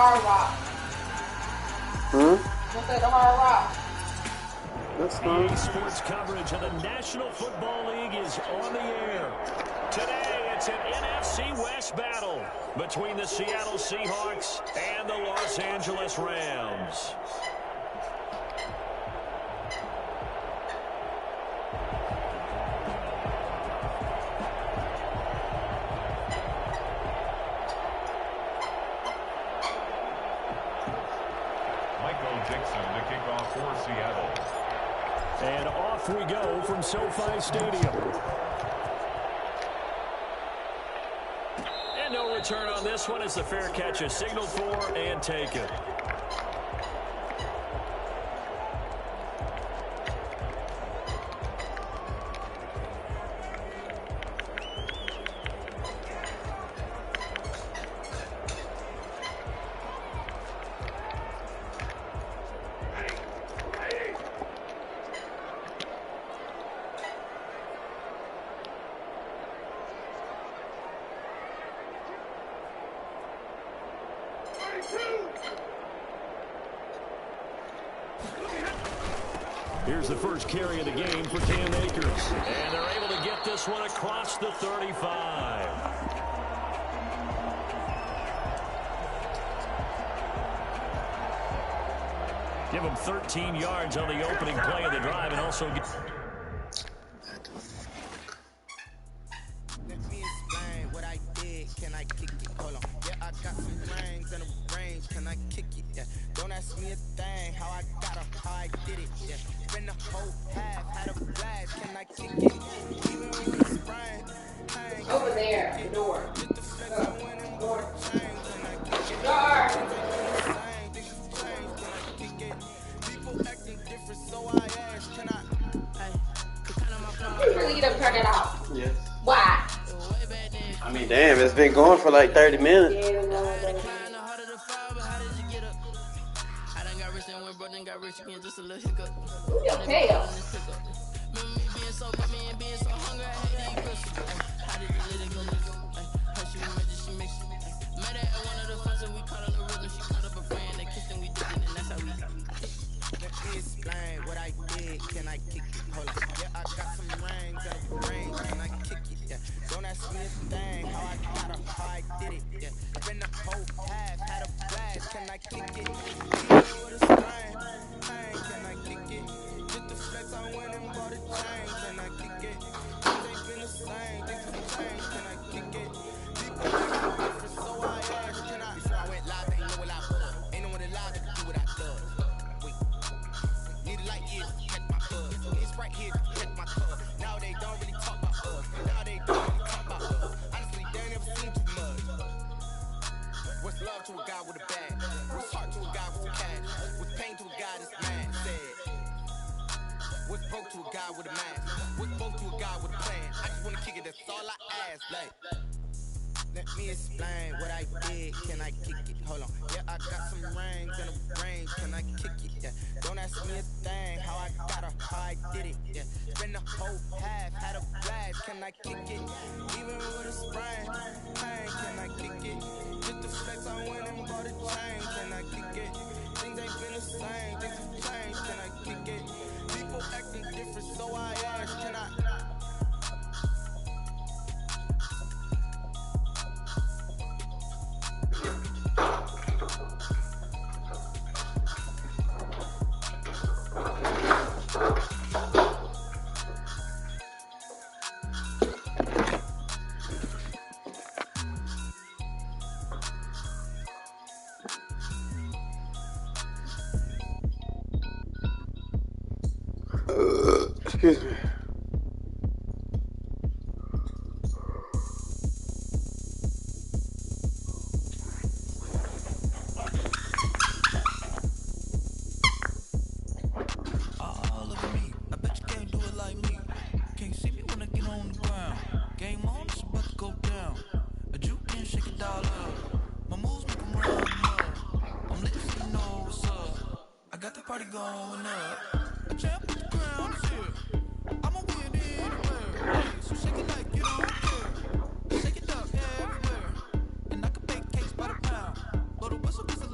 Hard Rock. We'll say the Hard Rock. That's fine. EA Sports coverage of the National Football League is on the air. Today, it's an NFC West battle between the Seattle Seahawks and the Los Angeles Rams. For Seattle. And off we go from SoFi Stadium. And no return on this one as the fair catch is signaled for and taken. Here's the first carry of the game for Cam Akers. And they're able to get this one across the 35. Give him 13 yards on the opening play of the drive and also get... Let me explain what I did. Can I kick it? Hold on. Yeah, I got some rings and a range. Can I kick it? Yeah. Don't ask me a thing. How I got up, how I did it. Yeah. Spend the whole half, had a blast. Can I kick it? Even with the sprain. Over there, the door. Just the flex, I went and bought a chain. Can I kick it? Door. People acting different, so I asked, can I? You really get up, turn it off. Yes. Why? I mean, damn, it's been going for like 30 minutes. Yeah, no, who your tail? Let me explain what I did. Can I kick it? Hold on. Yeah, I got some rings and a range. Can I kick it? Yeah. Don't ask me a thing. How I got up, how I did it. Yeah. Spend the whole half, had a blast. Can I kick it? Even with a sprain. Can I kick it? Just the flex, I went and bought a chain. Can I kick it? Things ain't been the same. Things have changed. Can I kick it? People acting different, so I asked. Can I? Before I went live, they know what I was. Ain't no one alive that can do what I love. Need a light here to check my buzz. It's right here to check my club. Now they don't really talk about us. Now they don't really talk about us. Honestly, they ain't never seen too much. What's love to a guy with a bag? What's heart to a guy with some cash? What's pain to a guy that's mad? Said. What's broke to a guy with a mask? What's broke to a guy with a plan? I just wanna kick it, that's all I ask. Like, let me explain what I did. Can I kick it? Hold on. Yeah, I got some rings and a range. Can I kick it? Yeah. Don't ask me a thing. How I got up, how I did it. Yeah. Spend the whole half, had a blast. Can I kick it? Even with a sprain. Can I kick it? Just the flex, I went and bought a chain. Can I kick it? Things ain't been the same. Things have changed. Can I kick it? People acting different, so I asked. Can I? Excuse me. Shake it up everywhere, and I can bake cakes by the pound. Blow the whistle 'cause the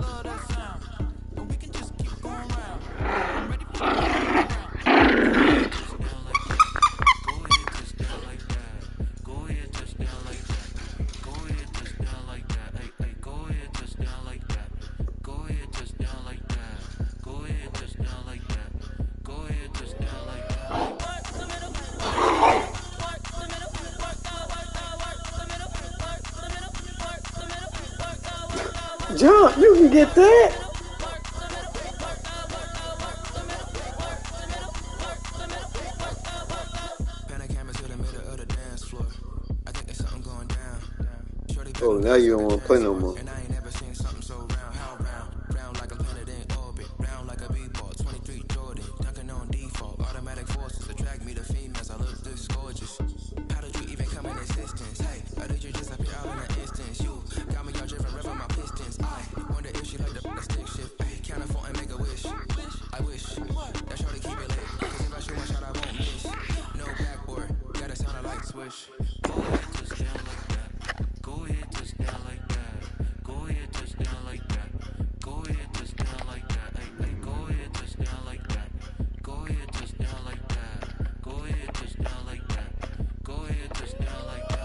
You can get that. Oh, now you don't want to play no more. And I ain't never seen something so round, how round like a planet in orbit, round like a b-ball, 23 Jordan, dunking on default, automatic forces attract me to females, I look this gorgeous. How did you even come in existence? Hey, or did you just appear out in an instance? You got me all driven, revving my pistons. I wonder if she like the stick shift. Hey, count it for and make a wish. I wish that shorty keep it lit, cause if I shoot one shot I won't miss. No backboard, gotta sound a light switch. Go ahead, touch down like that. Go ahead, touch down like that. Go ahead, touch down like that. Go ahead, touch down like that. Hey, hey, go ahead, touch down like that. Go ahead, touch down like that. Go ahead, touch down like that. Go ahead, touch down like that.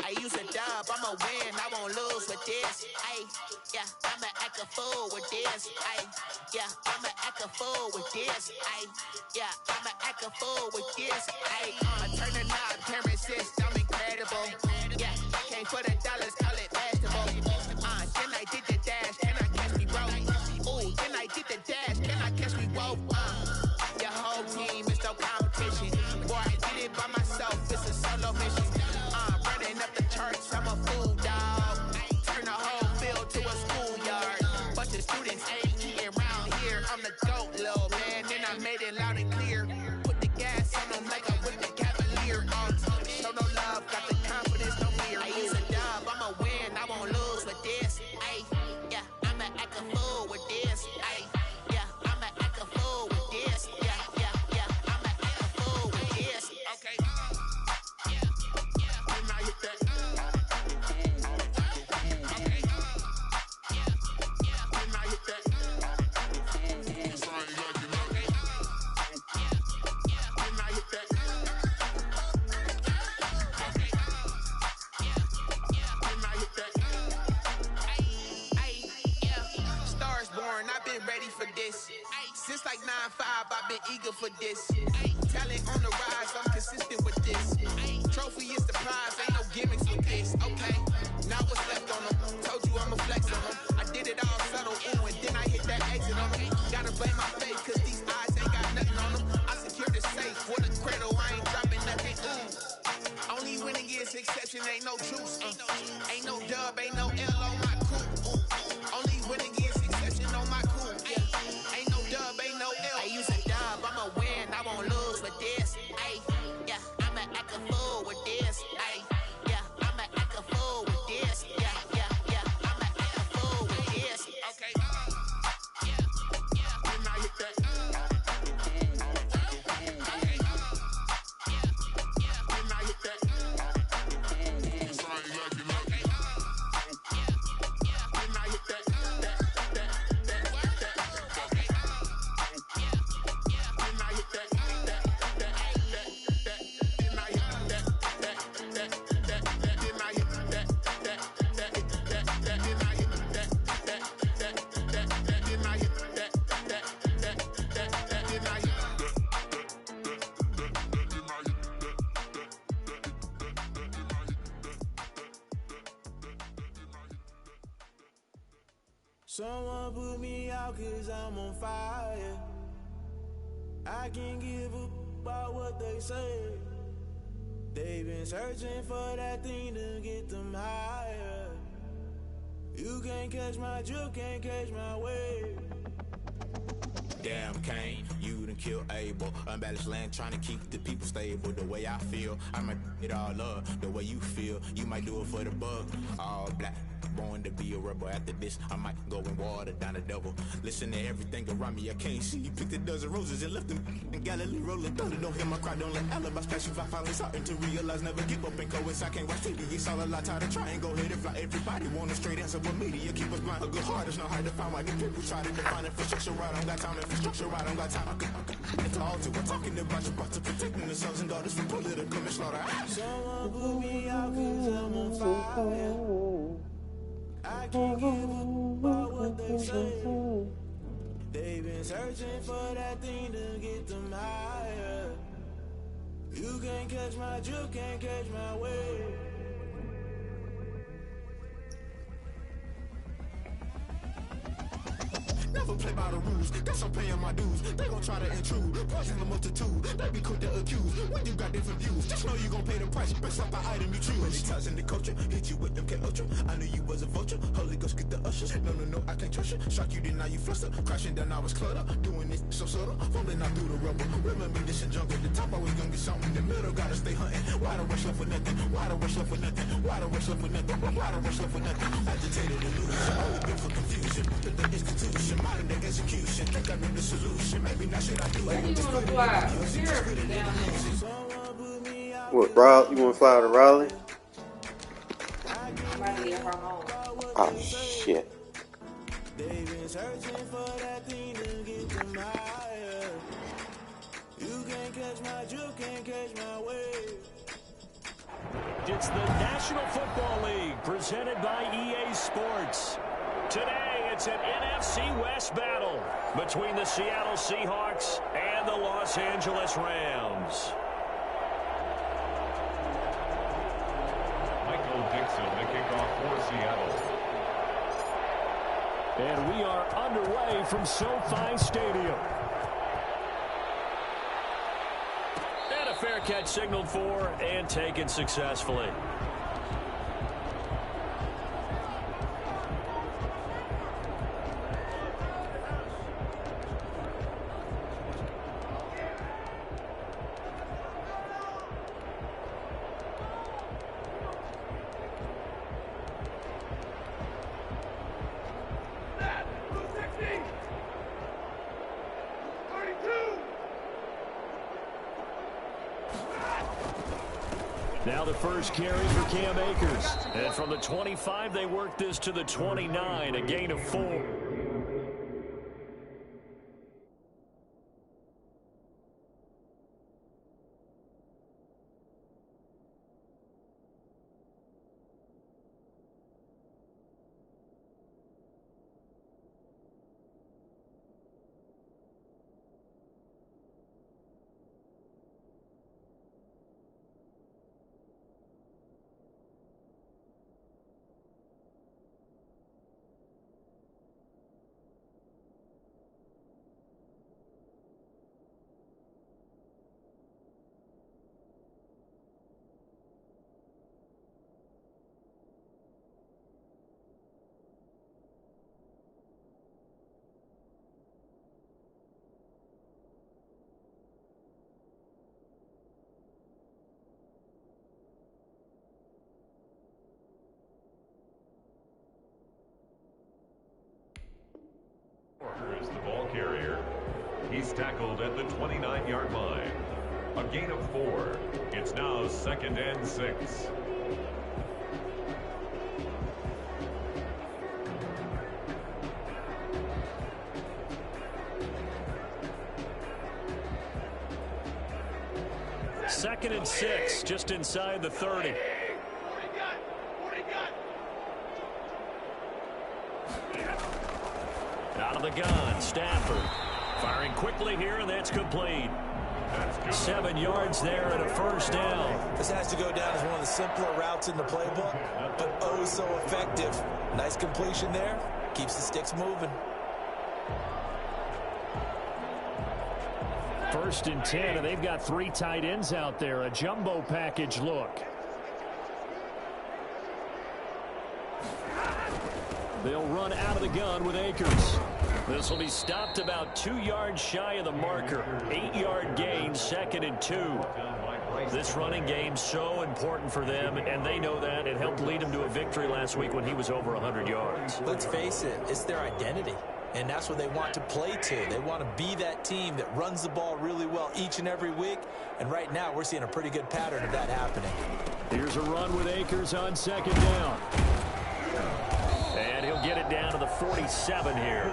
I use a dub, I'ma win, I won't lose with this. I'ma act a fool with this. I'ma act a fool with this. I'ma act a fool with this. I turn the knob, camera system incredible. Came for the dollars, call it vegetable. Then I did the dash, can I catch me broke? Ooh, then I did the dash, can I catch me woke? Your whole team is no competition. Boy, I did it by myself, it's a solo mission. Running up the charts, I'm a fool, dog. Turn the whole field to a schoolyard. Bunch of students ain't eating around here. I'm the GOAT, little man, and I made it loud and clear. Put the gas on them like I'm with the Cavalier. Show no love, got the confidence, no fear. I use a dub, I'ma win, I won't lose with this. I'ma act a fool with this. I'ma act a fool with this. I'ma act a fool with this. Okay. When I hit that. Okay. When I hit that. It's all you like, you know. Okay. When I hit that. Okay. When I hit that. Stars born, I've been ready for this. Since like 9-5, I've been eager for this. Talent on the rise, I'm consistent with this. Trophy is the prize, ain't no gimmicks with this. Okay, now what's left on them? Told you I'ma flex on them. I did it all subtle, ooh, and then I hit that exit on them. Gotta blame my face, cause these eyes ain't got nothing on them. I secured the safe with a cradle, I ain't dropping nothing, ooh. Only winning is exception, ain't no truce. Ain't no dub, ain't no L on my crew. Only winning is exception on my crew. Ain't no dub, ain't no L. I use a dub, I'ma win, I won't lose with this. I'ma act a fool with this. I'ma act a fool with this. I'ma act a fool with this. Okay. When I hit that. Okay. When I hit that. It's all you like, you know. Okay. When I hit that. Okay. When I hit that. Someone put me out cause I'm on fire. I can't give a about what they say. They've been searching for that thing to get them higher. You can't catch my drift, can't catch my wave. Damn, Kane, you done killed Abel. Unbalanced land, trying to keep the people stable. The way I feel, I might it all up. The way you feel, you might do it for the buck. All black, born to be a rebel. After this, I might go and water down the devil. Listen to everything around me, I can't see. You picked a dozen roses and left them in Galilee rolling thunder. Don't hear my cry, don't let alibis pass you. I finally starting to realize, never give up and coincide. Can't watch TV, it's all a lot. Tired of trying, go ahead and fly. Everybody want a straight answer, but media keep us blind. A good heart is not hard to find. Why these people try to define infrastructure right? I don't got time, infrastructure right, I don't got time. It's all to we're talking about you, about to protecting the sons and daughters from political slaughter. Someone put me out 'cause I'm on fire. I can't give a about what they say. They've been searching for that thing to get them higher. You can't catch my drift, can't catch my wave. Never play by the rules, guess I'm paying my dues. They gon' try to intrude, poison the multitude. They be quick to accuse, when you got different views. Just know you gon' pay the price, based off the item you choose. Many times in the culture, hit you with them K-Ultra. I knew you was a vulture, Holy Ghost get the ushers. No, I can't trust you. Shock you, then now you fluster. Crashing down, I was cluttered. Doing this so subtle, falling out through the rubble. Remember this in jungle, the top always gonna get something. The middle gotta stay hunting. Why the rush left for nothing? Why the rush left for nothing? Why the rush left for nothing? Why the rush left for nothing? Agitated illusion, only been for confusion. The institution, modern day execution. Think I know the solution. Maybe not should I do Where do you want to fly? Here or down there? What, Raleigh? You want to fly to Raleigh? I'm ready to get her home. Oh, shit. They've been searching for that thing to get them higher. You can't catch my drift, can't catch my wave. It's the National Football League presented by EA Sports. Today, it's an NFC West battle between the Seattle Seahawks and the Los Angeles Rams. Michael Dixon, the kickoff for Seattle. And we are underway from SoFi Stadium. And a fair catch signaled for and taken successfully. Now the first carry for Cam Akers. And from the 25, they work this to the 29, a gain of 4. Is the ball carrier. He's tackled at the 29-yard line. A gain of 4. It's now 2nd and 6. Second and 6, just inside the 30. Out of the gun, Stafford. Firing quickly here, and that's complete. 7 yards there and a first down. This has to go down as one of the simpler routes in the playbook, but oh so effective. Nice completion there. Keeps the sticks moving. 1st and 10, and they've got 3 tight ends out there. A jumbo package look. They'll run out of the gun with Akers. This will be stopped about 2 yards shy of the marker. 8-yard gain, 2nd and 2. This running game so important for them, and they know that. It helped lead them to a victory last week when he was over 100 yards. Let's face it, it's their identity, and that's what they want to play to. They want to be that team that runs the ball really well each and every week, and right now we're seeing a pretty good pattern of that happening. Here's a run with Akers on 2nd down. And he'll get it down to the 47 here.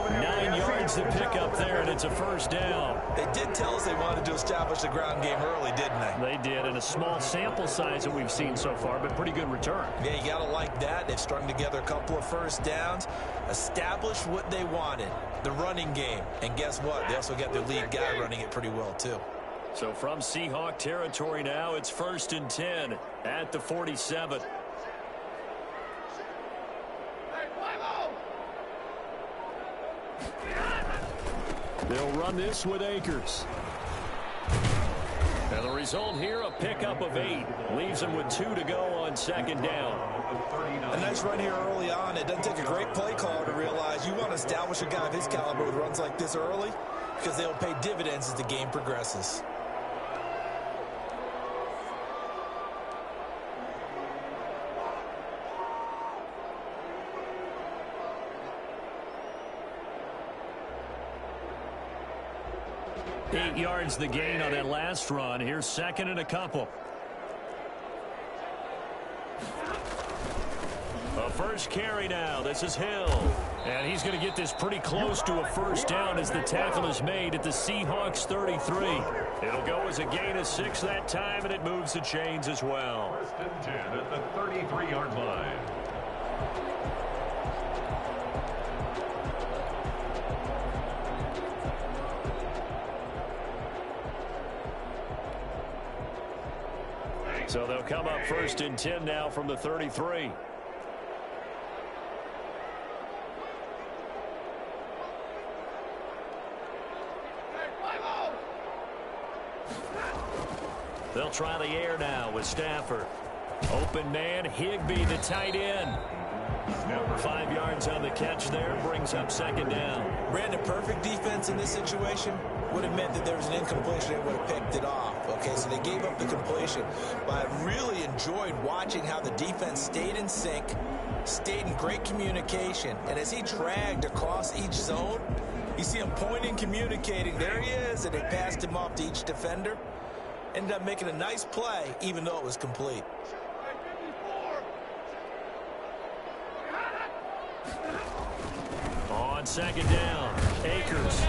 9 yards to pick up there, and it's a 1st down. They did tell us they wanted to establish the ground game early, didn't they? They did, and a small sample size that we've seen so far, but pretty good return. Yeah, you got to like that. They've strung together a couple of 1st downs, established what they wanted, the running game. And guess what? They also got their lead guy running it pretty well, too. So from Seahawk territory now, it's 1st and 10 at the 47. They'll run this with Akers. And the result here, a pickup of 8. Leaves them with 2 to go on 2nd down. A nice run here early on. It doesn't take a great play caller to realize you want to establish a guy of his caliber with runs like this early because they'll pay dividends as the game progresses. Eight yards the gain on that last run. Here's 2nd and a couple. A 1st carry now. This is Hill. And he's going to get this pretty close to a 1st down as the tackle is made at the Seahawks 33. It'll go as a gain of 6 that time, and it moves the chains as well. 1st and 10 at the 33-yard line. So they'll come up 1st and 10 now from the 33. They'll try the air now with Stafford. Open man, Higbee, the tight end. 5 yards on the catch there, brings up 2nd down. Brandon, perfect defense in this situation would have meant that there was an incompletion. They would have picked it off. Okay, so they gave up the completion. But I really enjoyed watching how the defense stayed in sync, stayed in great communication. And as he dragged across each zone, you see him pointing, communicating. There he is, and they passed him off to each defender. Ended up making a nice play, even though it was complete. On 2nd down, Akers.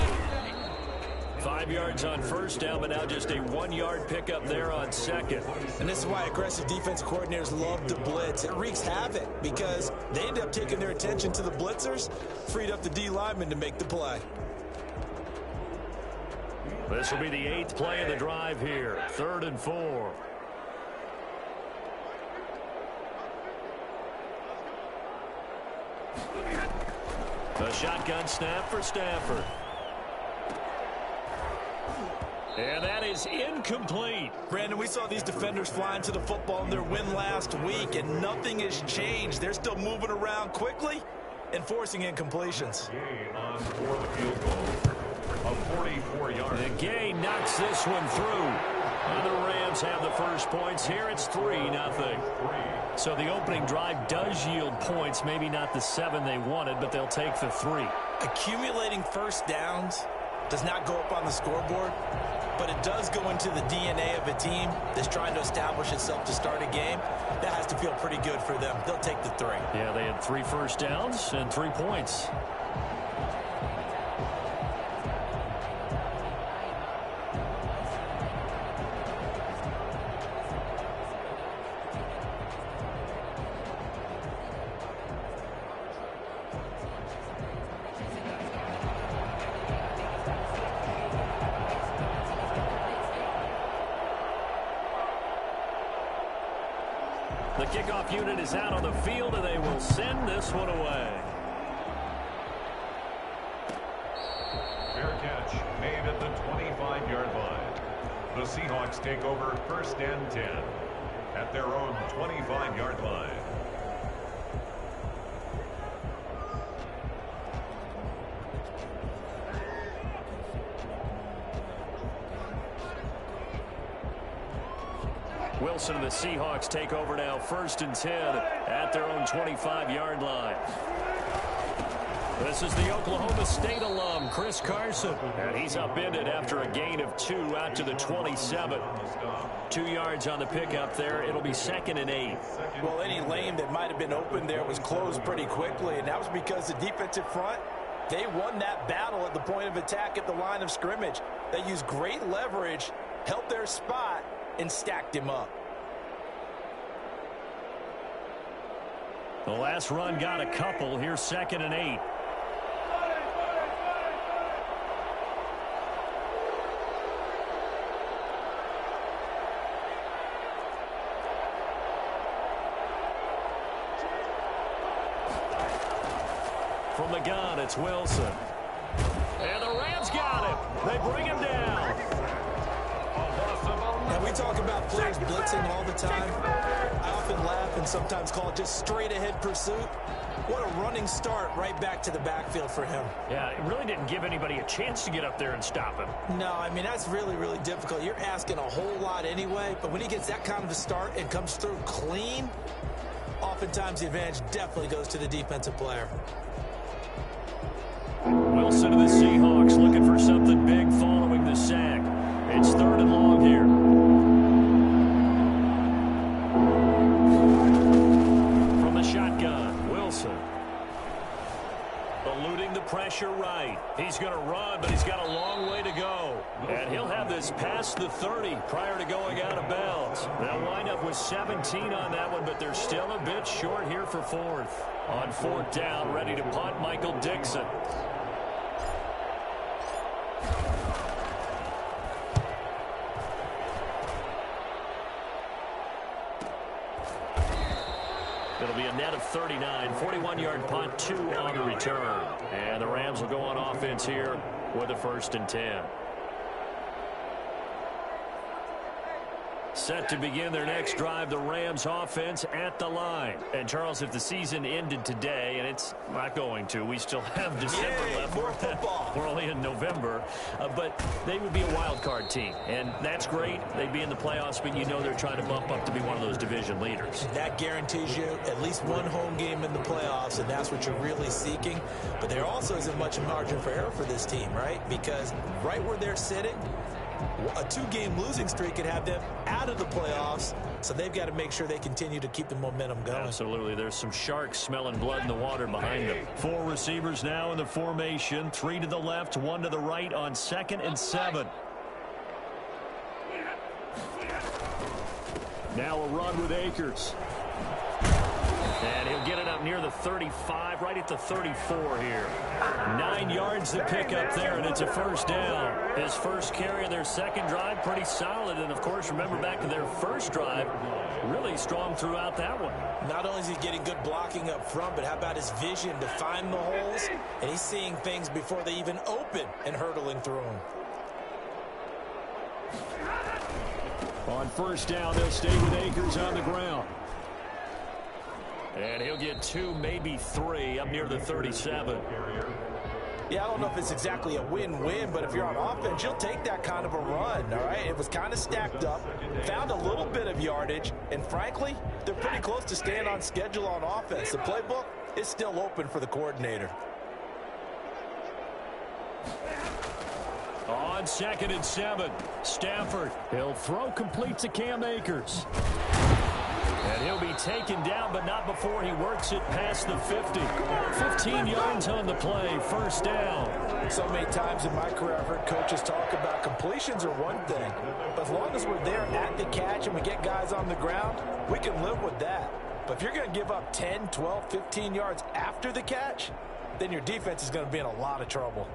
5 yards on 1st down, but now just a 1-yard pickup there on 2nd. And this is why aggressive defensive coordinators love to blitz. It wreaks havoc because they end up taking their attention to the blitzers, freed up the D lineman to make the play. This will be the 8th play of the drive here. 3rd and 4. A shotgun snap for Stafford. And that is incomplete. Brandon, we saw these defenders flying to the football in their win last week, and nothing has changed. They're still moving around quickly and forcing incompletions. Gain on for the field goal of 44 yards. The gain knocks this one through. And the Rams have the first points here. It's 3-0. So the opening drive does yield points. Maybe not the 7 they wanted, but they'll take the 3. Accumulating 1st downs does not go up on the scoreboard, but it does go into the DNA of a team that's trying to establish itself to start a game. That has to feel pretty good for them. They'll take the 3. Yeah, they had 3 first downs and 3 points. The kickoff unit is out on the field, and they will send this one away. Fair catch made at the 25-yard line. The Seahawks take over 1st and 10 at their own 25-yard line. Wilson and the Seahawks take over now, 1st and 10 at their own 25-yard line. This is the Oklahoma State alum, Chris Carson. And he's upended after a gain of 2 out to the 27. 2 yards on the pickup there. It'll be 2nd and 8. Well, any lane that might have been open there was closed pretty quickly, and that was because the defensive front, they won that battle at the point of attack at the line of scrimmage. They used great leverage, held their spot, and stacked him up. The last run got a couple. Here's 2nd and 8. From the gun, it's Wilson. And the Rams got him. They bring him down. And we talk about players blitzing all the time. I often laugh and sometimes call it just straight-ahead pursuit. What a running start right back to the backfield for him. Yeah, it really didn't give anybody a chance to get up there and stop him. No, I mean, that's really, really difficult. You're asking a whole lot anyway, but when he gets that kind of a start and comes through clean, oftentimes the advantage definitely goes to the defensive player. Wilson to the Seahawks looking for something big following the sack. It's 3rd and long here. From the shotgun, Wilson. Eluding the pressure right. He's going to run, but he's got a long way to go. And he'll have this past the 30 prior to going out of bounds. They'll wind up with 17 on that one, but they're still a bit short here for 4th. On 4th down, ready to punt, Michael Dixon. It'll be a net of 39, 41-yard punt, 2 on the return. And the Rams will go on offense here with a 1st and 10. Set to begin their next drive, the Rams offense at the line. And, Charles, if the season ended today, and it's not going to, we still have December left. More football. We're only in November. But they would be a wild card team. And that's great. They'd be in the playoffs, but you know they're trying to bump up to be one of those division leaders. That guarantees you at least one home game in the playoffs, and that's what you're really seeking. But there also isn't much margin for error for this team, right? Because right where they're sitting, a 2-game losing streak could have them out of the playoffs, so they've got to make sure they continue to keep the momentum going. Absolutely. There's some sharks smelling blood in the water behind them. 4 receivers now in the formation. 3 to the left, 1 to the right on 2nd and 7. Now a run with Akers. And he'll get it up near the 35, right at the 34 here. 9 yards to pick up there, and it's a 1st down. His first carry of their 2nd drive, pretty solid. And, of course, remember back to their 1st drive, really strong throughout that one. Not only is he getting good blocking up front, but how about his vision to find the holes? And he's seeing things before they even open and hurdling through them. On 1st down, they'll stay with Akers on the ground. And he'll get 2, maybe 3, up near the 37. Yeah, I don't know if it's exactly a win-win, but if you're on offense, you'll take that kind of a run, all right? It was kind of stacked up, found a little bit of yardage, and frankly, they're pretty close to staying on schedule on offense. The playbook is still open for the coordinator. On 2nd and 7, Stafford. He'll throw complete to Cam Akers. And he'll be taken down, but not before he works it past the 50. 15 yards on the play, 1st down. So many times in my career, I've heard coaches talk about completions are one thing. But as long as we're there at the catch and we get guys on the ground, we can live with that. But if you're going to give up 10, 12, 15 yards after the catch, then your defense is going to be in a lot of trouble.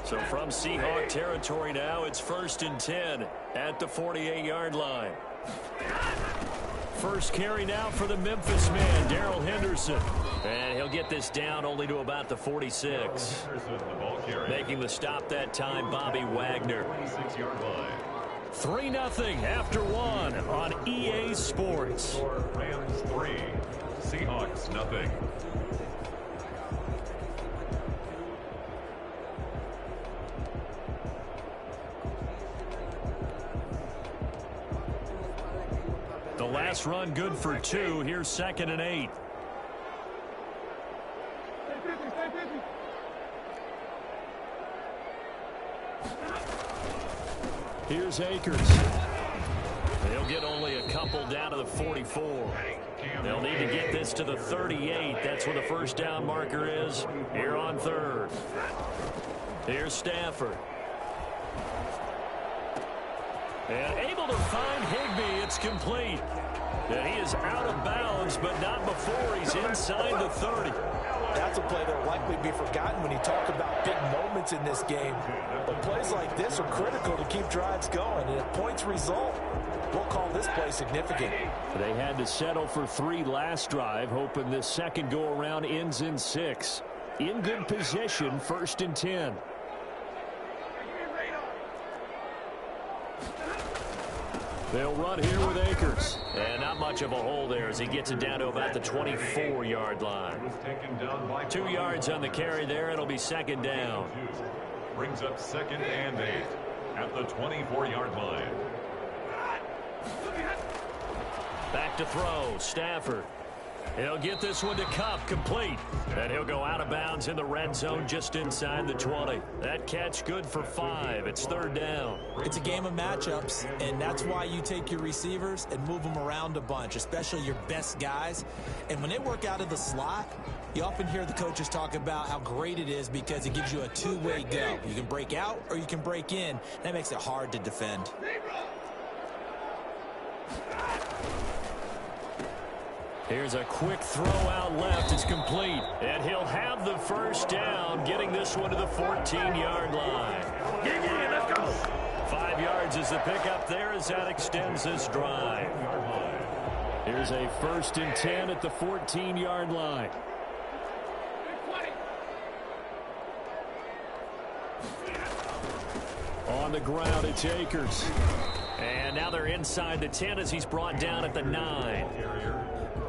So from Seahawk territory now, it's 1st and 10 at the 48-yard line. First carry now for the Memphis man, Darrell Henderson. And he'll get this down only to about the 46. Making the stop that time, Bobby Wagner. 3-0 after 1 on EA Sports. Rams 3, Seahawks, nothing. The last run good for 2. Here's 2nd and 8. Here's Akers. They'll get only a couple down to the 44. They'll need to get this to the 38. That's where the first down marker is here on 3rd. Here's Stafford. And able to find Higbee. It's complete. And he is out of bounds, but not before he's inside the 30. That's a play that will likely be forgotten when you talk about big moments in this game. But plays like this are critical to keep drives going. And if points result, we'll call this play significant. They had to settle for 3 last drive, hoping this second go-around ends in 6. In good position, 1st and 10. They'll run here with Akers. And not much of a hole there as he gets it down to about the 24-yard line. 2 yards on the carry there. It'll be 2nd down. Brings up 2nd and 8 at the 24-yard line. Back to throw. Stafford. He'll get this one to Kupp, complete. And he'll go out of bounds in the red zone just inside the 20. That catch good for 5. It's 3rd down. It's a game of matchups, and that's why you take your receivers and move them around a bunch, especially your best guys. And when they work out of the slot, you often hear the coaches talk about how great it is because it gives you a two-way go. You can break out or you can break in. That makes it hard to defend. Here's a quick throw out left. It's complete. And he'll have the first down, getting this one to the 14-yard line. Let's go. 5 yards is the pickup there as that extends this drive. Here's a 1st and 10 at the 14-yard line. On the ground, it's Akers. And now they're inside the 10 as he's brought down at the 9.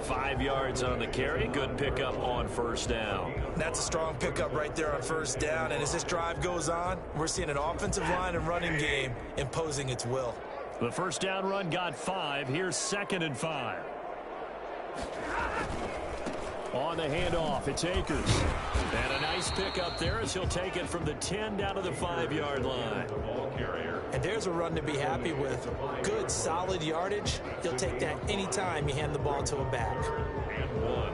5 yards on the carry. Good pickup on 1st down. That's a strong pickup right there on 1st down. And as this drive goes on, we're seeing an offensive line and running game imposing its will. The 1st down run got 5. Here's 2nd and 5. On the handoff, it's Akers. And a nice pickup there as he'll take it from the 10 down to the 5-yard line. And there's a run to be happy with. Good, solid yardage. He'll take that anytime you hand the ball to a back. And 1.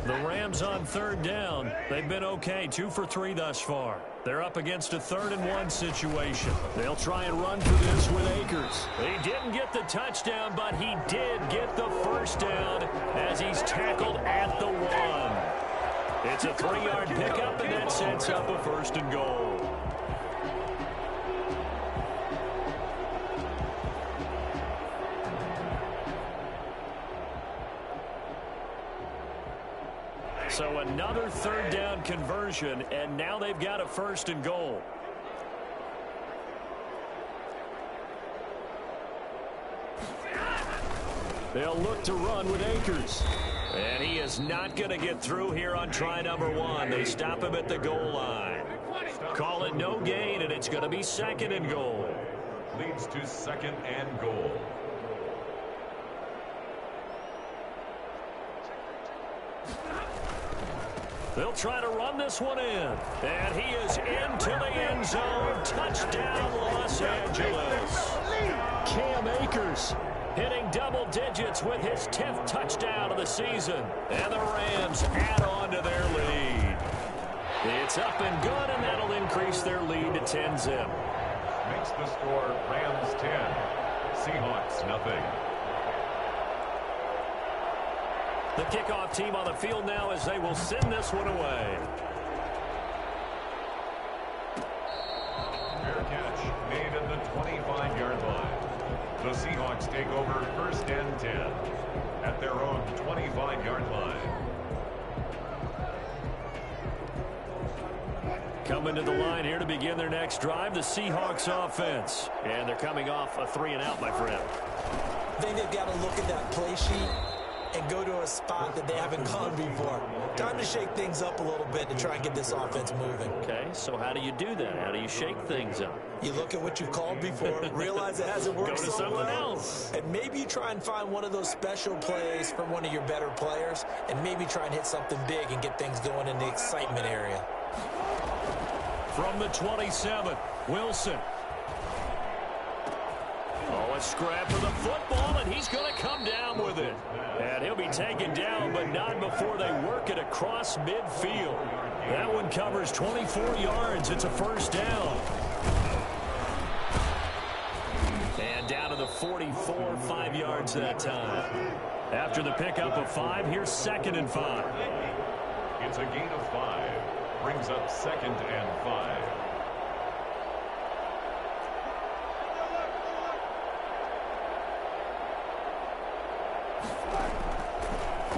The Rams on 3rd down. They've been okay, 2 for 3 thus far. They're up against a 3rd and 1 situation. They'll try and run for this with Akers. He didn't get the touchdown, but he did get the first down as he's tackled at the 1. It's a 3-yard pickup, and that sets up a 1st and goal. So another 3rd down conversion, and now they've got a 1st and goal. They'll look to run with Akers. And he is not going to get through here on try number 1. They stop him at the goal line. Call it no gain, and it's going to be 2nd and goal. Leads to 2nd and goal. They'll try to run this one in. And he is into the end zone. Touchdown, Los Angeles. Cam Akers hitting double digits with his 10th touchdown of the season. And the Rams add on to their lead. It's up and good, and that'll increase their lead to 10-zip. Makes the score Rams 10, Seahawks nothing. The kickoff team on the field now as they will send this one away. Fair catch made at the 25-yard line. The Seahawks take over 1st and 10 at their own 25-yard line. Come Coming to the line here to begin their next drive, the Seahawks offense. And they're coming off a 3-and-out, my friend. I think they've got to look at that play sheet and go to a spot that they haven't gone before. Time to shake things up a little bit to try and get this offense moving. Okay, so how do you do that? How do you shake things up? You look at what you've called before, realize it hasn't worked Go to so something well, else. and maybe you try and find one of those special plays from one of your better players, and maybe try and hit something big and get things going in the excitement area. From the 27, Wilson. Oh, a scrap for the football, and he's going to come down with it. And he'll be taken down, but not before they work it across midfield. That one covers 24 yards. It's a first down. And down to the 44, 5 yards that time. After the pickup of 5, here's 2nd and 5. It's a gain of 5. Brings up 2nd and 5.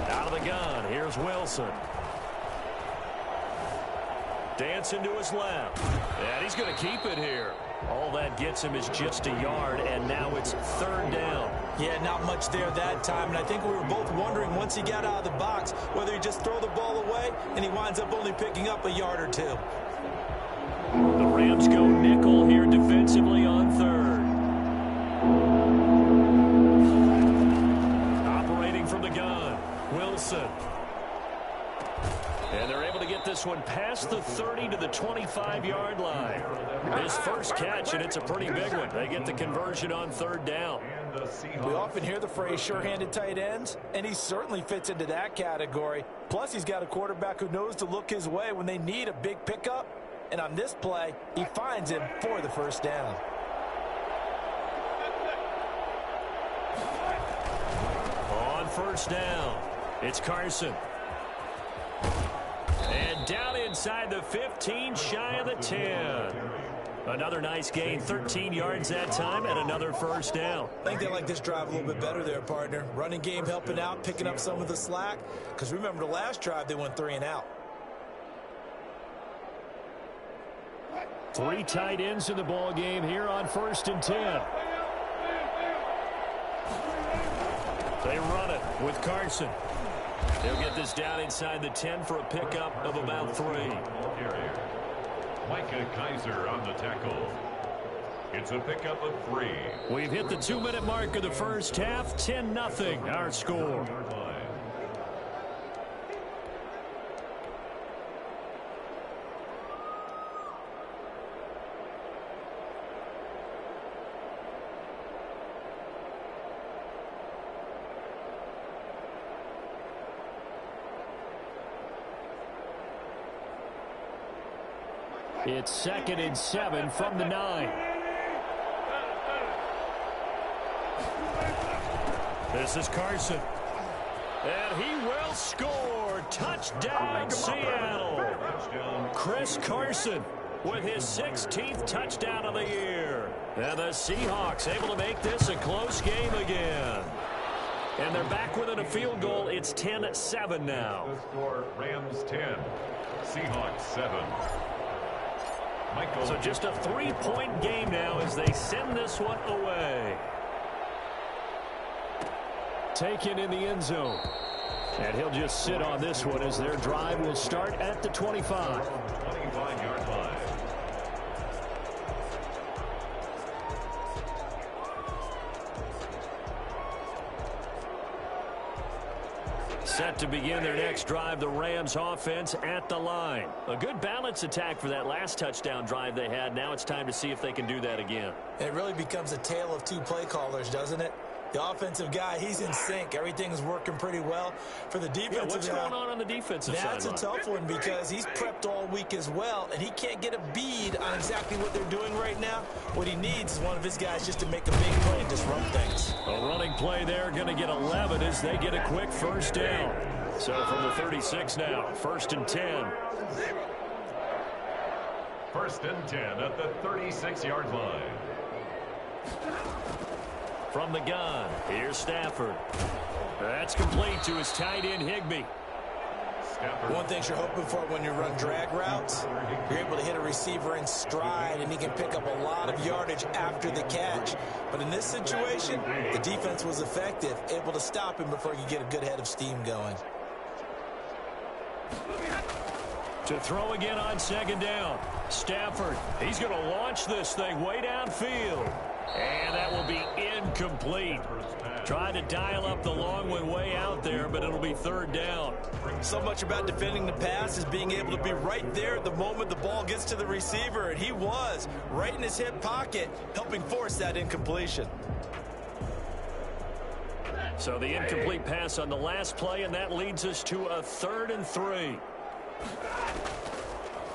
Out of the gun, here's Wilson. Dancing to his left. And he's going to keep it here. All that gets him is just a yard, and now it's 3rd down. Yeah, not much there that time, and I think we were both wondering once he got out of the box whether he just throw the ball away, and he winds up only picking up a yard or 2. The Rams go nickel here defensively on 3rd. Operating from the gun, Wilson. And they're able to get this one past the 30 to the 25-yard line. His first catch, and it's a pretty big one. They get the conversion on 3rd down. We often hear the phrase sure-handed tight ends, and he certainly fits into that category. Plus, he's got a quarterback who knows to look his way when they need a big pickup. And on this play, he finds him for the first down. On 1st down, it's Carson. And down inside the 15, shy of the 10. Another nice gain, 13 yards that time, and another first down. I think they like this drive a little bit better there, partner. Running game helping out, picking up some of the slack. Because remember, the last drive, they went 3-and-out. 3 tight ends in the ball game here on 1st and 10. They run it with Carson. They'll get this down inside the 10 for a pickup of about 3. Micah Kaiser on the tackle. It's a pickup of 3. We've hit the 2-minute mark of the first half. 10-0 our score. It's 2nd and 7 from the 9. This is Carson. And he will score. Touchdown, Seattle. Chris Carson with his 16th touchdown of the year. And the Seahawks able to make this a close game again. And they're back within a field goal. It's 10-7 now. The score, Rams 10, Seahawks 7. So just a 3-point game now as they send this one away. Taken in the end zone. And he'll just sit on this one as their drive will start at the 25. 25-yard line. Set to begin their next drive, the Rams offense at the line. A good balance attack for that last touchdown drive they had. Now it's time to see if they can do that again. It really becomes a tale of 2 play callers, doesn't it? The offensive guy, he's in sync. Everything's working pretty well. For the defensive guy, what's going on the defensive side? That's a tough one because he's prepped all week as well, and he can't get a bead on exactly what they're doing right now. What he needs is one of his guys just to make a big play and disrupt things. A running play there, going to get 11 as they get a quick first down. So from the 36 now, 1st and 10. 1st and 10 at the 36-yard line. From the gun, here's Stafford. That's complete to his tight end, Higbee. One thing you're hoping for when you run drag routes, you're able to hit a receiver in stride, and he can pick up a lot of yardage after the catch. But in this situation, the defense was effective, able to stop him before he could get a good head of steam going. To throw again on second down. Stafford, he's going to launch this thing way downfield. And that will be incomplete. Trying to dial up the long one way out there, but it'll be third down. So much about defending the pass is being able to be right there at the moment the ball gets to the receiver, and he was right in his hip pocket, helping force that incompletion. So the incomplete pass on the last play, and that leads us to a 3rd and 3.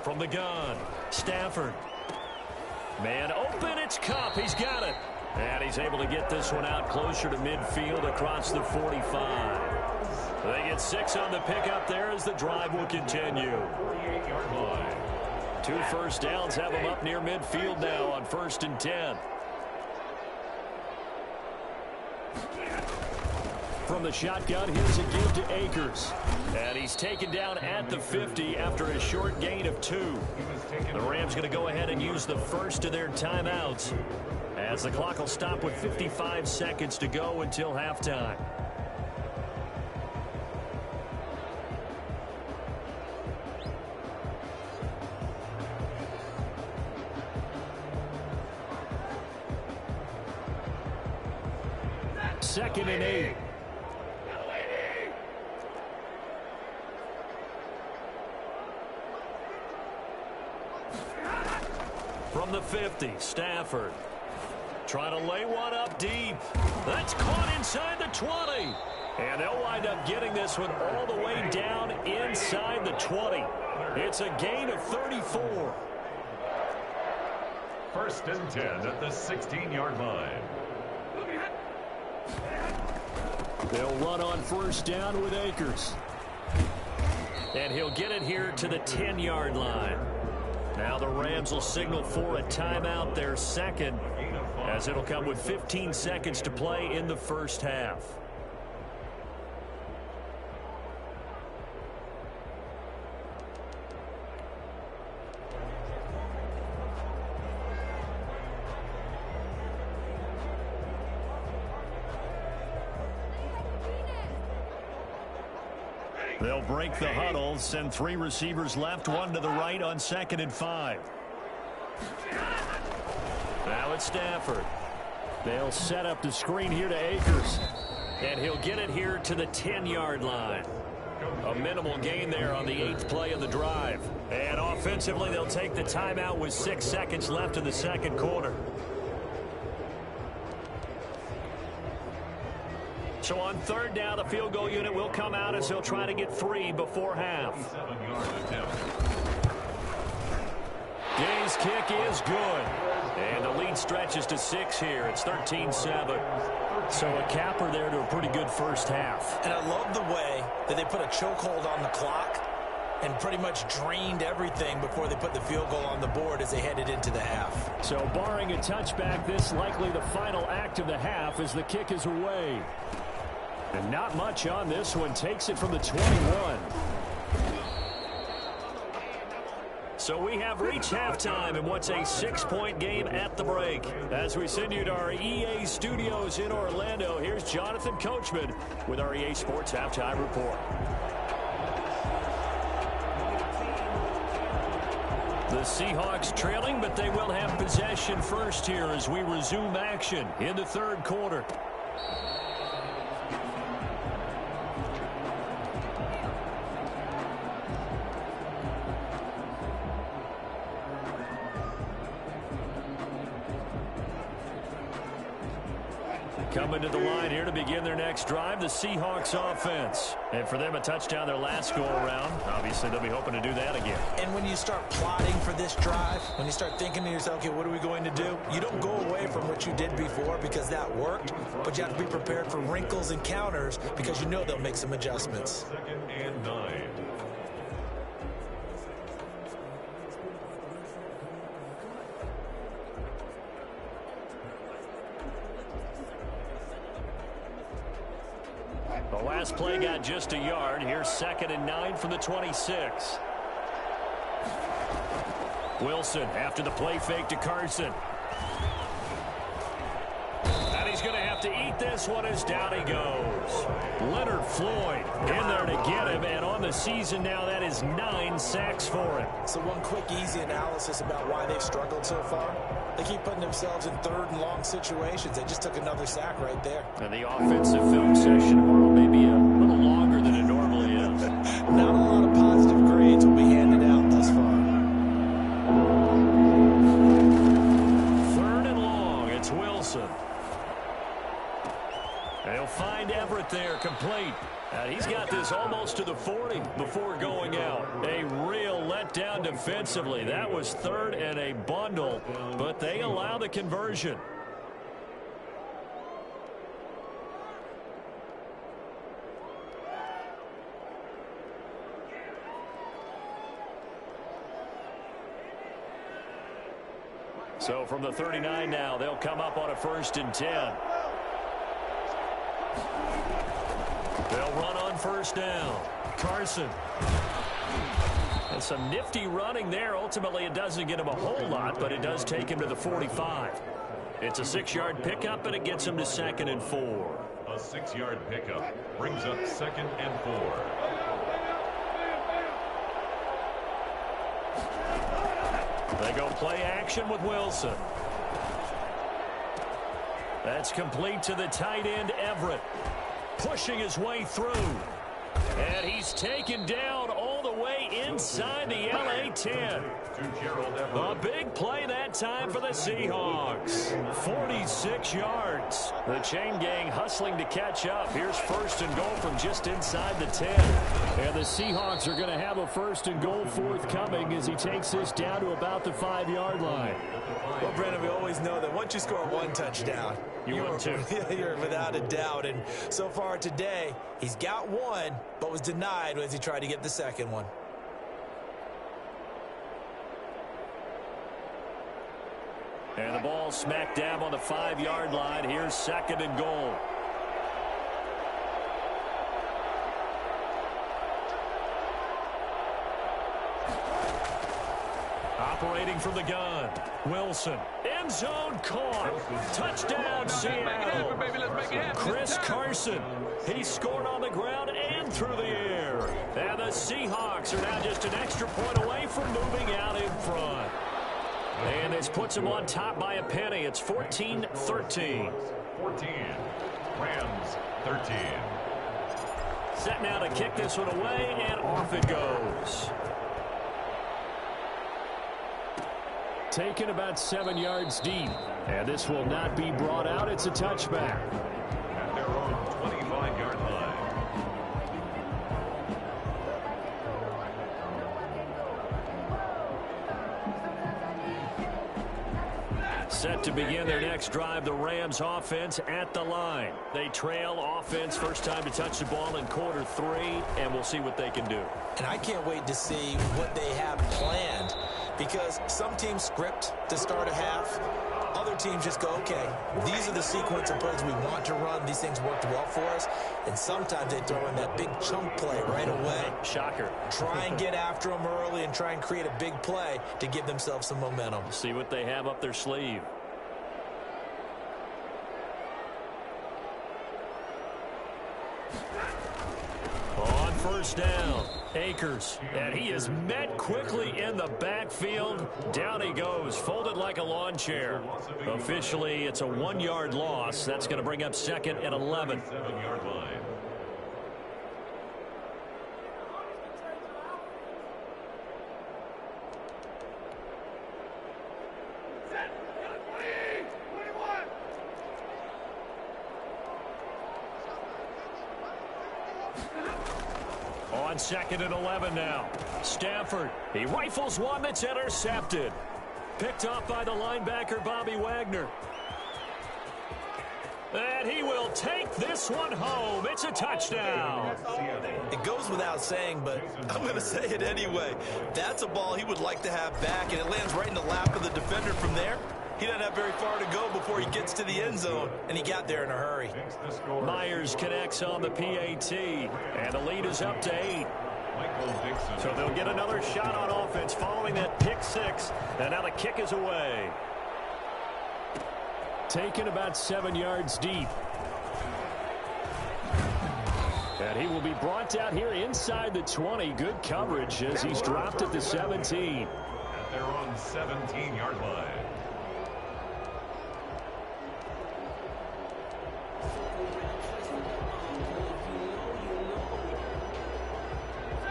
From the gun, Stafford. Man open, it's Kupp. He's got it. And he's able to get this one out closer to midfield across the 45. They get 6 on the pickup there as the drive will continue. 2 first downs have them up near midfield now on 1st and 10. From the shotgun, here's a give to Akers. And he's taken down at the 50 after a short gain of 2. The Rams going to go ahead and use the first of their timeouts, as the clock will stop with 55 seconds to go until halftime. Second and 8. From the 50, Stafford. Trying to lay one up deep. That's caught inside the 20. And they'll wind up getting this one all the way down inside the 20. It's a gain of 34. 1st and 10 at the 16-yard line. They'll run on 1st down with Akers. And he'll get it here to the 10-yard line. Now the Rams will signal for a timeout, their second, as it'll come with 15 seconds to play in the first half. They'll break the huddle, send 3 receivers left, 1 to the right on 2nd and 5. Now it's Stafford. They'll set up the screen here to Akers. And he'll get it here to the 10-yard line. A minimal gain there on the 8th play of the drive. And offensively, they'll take the timeout with 6 seconds left in the second quarter. So on 3rd down, the field goal unit will come out as he'll try to get 3 before half. Gay's kick is good. And the lead stretches to 6 here. It's 13-7. So a capper there to a pretty good first half. And I love the way that they put a chokehold on the clock and pretty much drained everything before they put the field goal on the board as they headed into the half. So barring a touchback, this likely the final act of the half as the kick is away. And not much on this one. Takes it from the 21. So we have reached halftime in what's a 6-point game at the break. As we send you to our EA studios in Orlando, here's Jonathan Coachman with our EA Sports Halftime Report. The Seahawks trailing, but they will have possession first here as we resume action in the 3rd quarter. Coming to the line here to begin their next drive, the Seahawks offense. And for them, a touchdown their last go-around. Obviously, they'll be hoping to do that again. And when you start plotting for this drive, when you start thinking to yourself, okay, what are we going to do? You don't go away from what you did before because that worked, but you have to be prepared for wrinkles and counters because you know they'll make some adjustments. 2nd and 9. The last play got just a yard. Here's 2nd and 9 from the 26. Wilson after the play fake to Carson. And he's going to have to eat this one as down he goes. Leonard Floyd in there to get him, and on the season now, that is 9 sacks for him. So one quick, easy analysis about why they've struggled so far. They keep putting themselves in 3rd and long situations. They just took another sack right there. And the offensive film session tomorrow may be a little longer than it normally is. Not a lot of positive grades will be handed out thus far. 3rd and long, it's Wilson. And he'll find Everett there, complete. And he's got this almost to the 40 before going out. A real letdown defensively. That was 3rd and a bundle, but they allow the conversion. So from the 39 now, they'll come up on a 1st and 10. They'll run on 1st down. Carson. And some nifty running there. Ultimately, it doesn't get him a whole lot, but it does take him to the 45. It's a 6-yard pickup, and it gets him to 2nd and 4. A 6-yard pickup brings up 2nd and 4. They go play action with Wilson. That's complete to the tight end, Everett. Pushing his way through. And he's taken down all the way inside the LA 10. A big play that time for the Seahawks. 46 yards. The chain gang hustling to catch up. Here's 1st and goal from just inside the 10. And the Seahawks are going to have a 1st and goal forthcoming as he takes this down to about the 5-yard line. Well, Brandon, we always know that once you score 1 touchdown, you're without a doubt. And so far today, he's got 1, but was denied as he tried to get the 2nd one. And the ball smack dab on the 5-yard line. Here's 2nd and goal. Operating from the gun. Wilson. End zone caught. Touchdown, Seattle. Chris Carson. He scored on the ground and through the air. And the Seahawks are now just an extra point away from moving out in front. And this puts them on top by a penny. It's 14-13. 14. Rams 13. Set now to kick this one away, and off it goes. Taken about 7 yards deep. And this will not be brought out. It's a touchback. At their own 25-yard line. Set to begin their next drive, the Rams offense at the line. They trail offense, first time to touch the ball in quarter 3, and we'll see what they can do. And I can't wait to see what they have planned, because some teams script to start a half. Other teams just go, okay, these are the sequence of plays we want to run. These things worked well for us. And sometimes they throw in that big chunk play right away. Shocker. Try and get after them early and try and create a big play to give themselves some momentum. See what they have up their sleeve. On 1st down, Akers, and he is met quickly in the backfield. Down he goes, folded like a lawn chair. Officially, it's a 1-yard loss. That's going to bring up 2nd and 11. 7-yard line. On 2nd and 11 now. Stafford, he rifles one that's intercepted. Picked off by the linebacker, Bobby Wagner. And he will take this one home. It's a touchdown. It goes without saying, but I'm going to say it anyway. That's a ball he would like to have back, and it lands right in the lap of the defender from there. He doesn't have very far to go before he gets to the end zone, and he got there in a hurry. Myers connects on the PAT, and the lead is up to 8. So they'll get another shot on offense following that pick 6, and now the kick is away. Taken about 7 yards deep. And he will be brought down here inside the 20. Good coverage as he's dropped at the 17. At their own 17-yard line.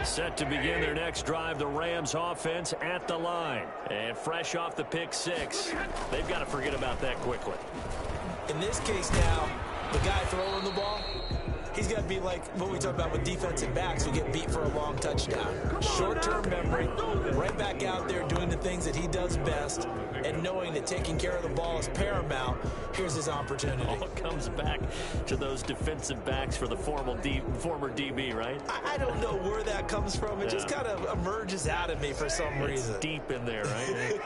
Set to begin their next drive, the Rams offense at the line. And fresh off the pick 6, they've got to forget about that quickly. In this case now, the guy throwing the ball, he's got to be like what we talk about with defensive backs who get beat for a long touchdown. Short-term memory, right back out there doing the things that he does best, and knowing that taking care of the ball is paramount. Here's his opportunity. All comes back to those defensive backs for the former DB, right? I don't know where that comes from. It just kind of emerges out of me for some reason. It's deep in there, right?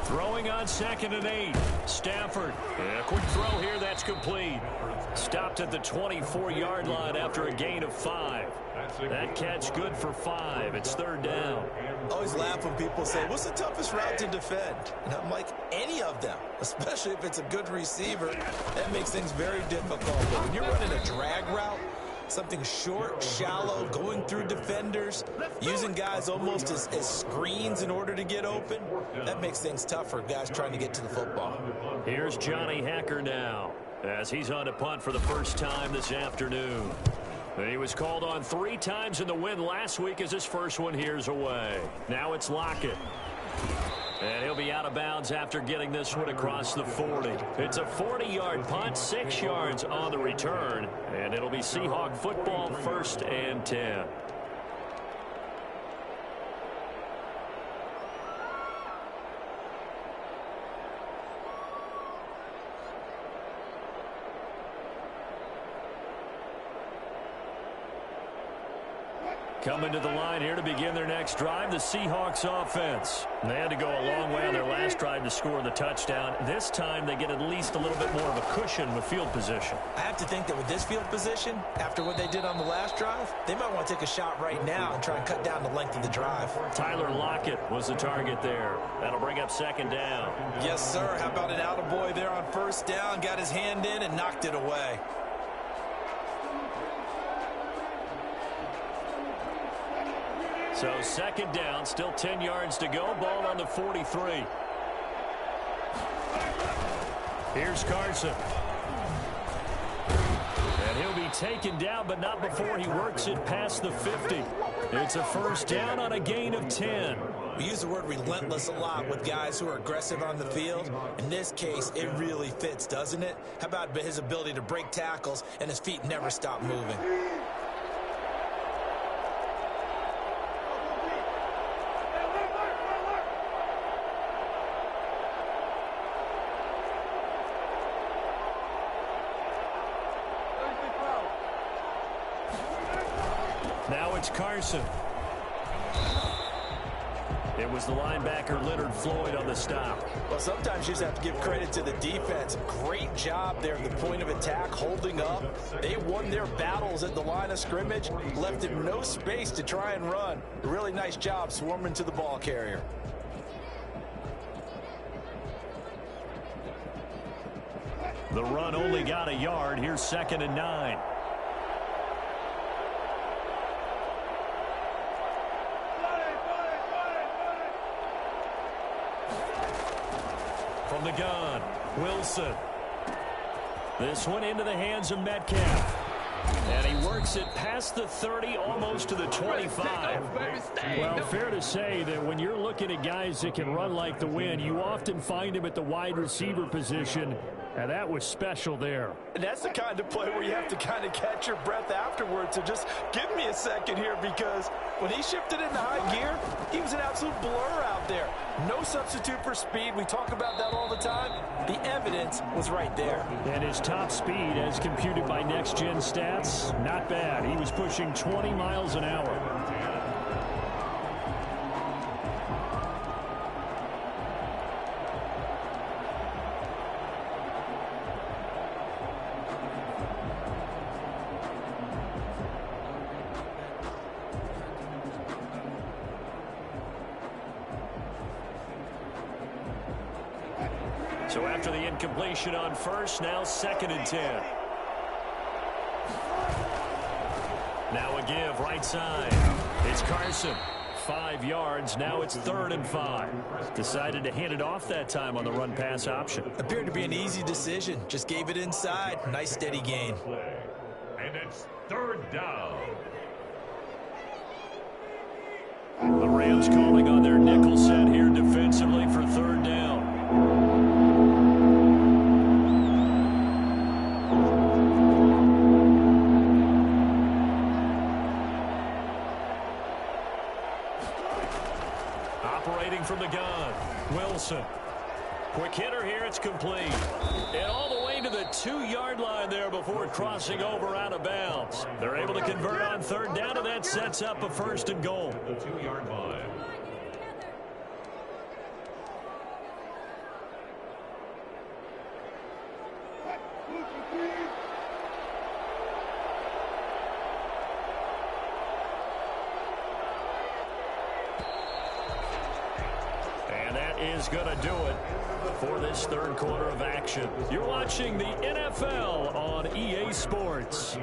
Throwing on 2nd and 8. Stafford. A quick throw here. That's complete. Stopped at the 24-yard line after a gain of 5. That catch good for 5. It's 3rd down. I always laugh when people say, what's the toughest route to defend? And I'm like, any of them, especially if it's a good receiver. That makes things very difficult. But when you're running a drag route, something short, shallow, going through defenders, using guys almost as screens in order to get open, that makes things tough for guys trying to get to the football. Here's Johnny Hacker now as he's on to punt for the first time this afternoon. He was called on 3 times in the win last week as his first one here's away. Now it's Lockett. And he'll be out of bounds after getting this one across the 40. It's a 40-yard punt, 6 yards on the return, and it'll be Seahawk football, 1st and 10. Coming to the line here to begin their next drive, the Seahawks offense. They had to go a long way on their last drive to score the touchdown. This time they get at least a little bit more of a cushion with field position. I have to think that with this field position, after what they did on the last drive, they might want to take a shot right now and try and cut down the length of the drive. Tyler Lockett was the target there. That'll bring up 2nd down. Yes, sir. How about an attaboy there on 1st down? Got his hand in and knocked it away. So 2nd down, still 10 yards to go. Ball on the 43. Here's Carson. And he'll be taken down, but not before he works it past the 50. It's a 1st down on a gain of 10. We use the word relentless a lot with guys who are aggressive on the field. In this case, it really fits, doesn't it? How about his ability to break tackles and his feet never stop moving? Now it's Carson. It was the linebacker Leonard Floyd on the stop. Well, sometimes you just have to give credit to the defense. Great job there at the point of attack, holding up. They won their battles at the line of scrimmage, left him no space to try and run. Really nice job swarming to the ball carrier. The run only got a yard. Here's 2nd and 9. From the gun, Wilson. This one into the hands of Metcalf. And he works it past the 30, almost to the 25. Well, fair to say that when you're looking at guys that can run like the wind, you often find them at the wide receiver position. And that was special there. And that's the kind of play where you have to kind of catch your breath afterwards. So just give me a second here, because when he shifted into high gear, he was an absolute blur out there. No substitute for speed. We talk about that all the time. The evidence was right there. And his top speed, as computed by Next Gen Stats, not bad. He was pushing 20 miles an hour. So after the incompletion on first, now 2nd and 10. Now a give right side. It's Carson. 5 yards. Now it's 3rd and 5. Decided to hand it off that time on the run-pass option. Appeared to be an easy decision. Just gave it inside. Nice steady gain. And it's 3rd down. The Rams calling on their nickel set here defensively for 3rd down. Operating from the gun, Wilson. Quick hitter here, it's complete. And all the way to the 2-yard line there before crossing over out of bounds. They're able to convert on 3rd down, and that sets up a 1st and goal. The 2-yard line. And that is going to do it for this 3rd quarter of action. You're watching the NFL on EA Sports.